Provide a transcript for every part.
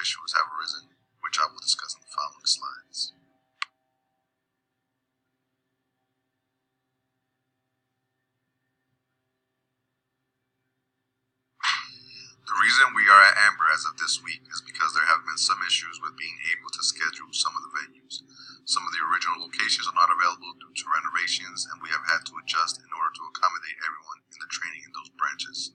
issues have arisen, which I will discuss in the following slides. The reason we are at amber as of this week is because there have been some issues with being able to schedule some of the venues. Some of the original locations are not available due to renovations, and we have had to adjust in order to accommodate everyone in the training in those branches.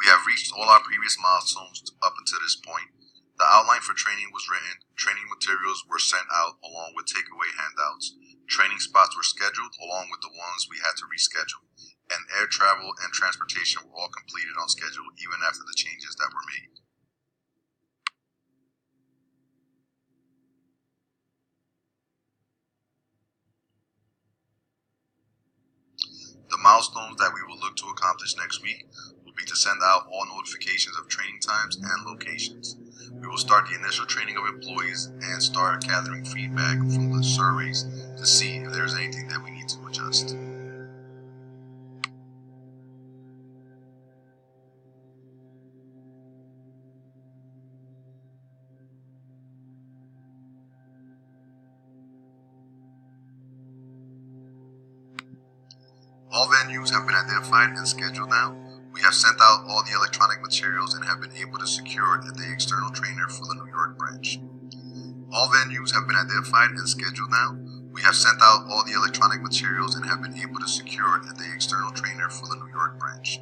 We have reached all our previous milestones up until this point. The outline for training was written, training materials were sent out along with takeaway handouts, training spots were scheduled along with the ones we had to reschedule, and air travel and transportation were all completed on schedule even after the changes that were made. The milestones that we will look to accomplish next week will be to send out all notifications of training times and locations. We will start the initial training of employees and start gathering feedback from the surveys to see if there is anything that we need to adjust. All venues have been identified and scheduled now. We have sent out all the electronic materials and have been able to secure the external trainer for the New York branch. All venues have been identified and scheduled now. We have sent out all the electronic materials and have been able to secure the external trainer for the New York branch.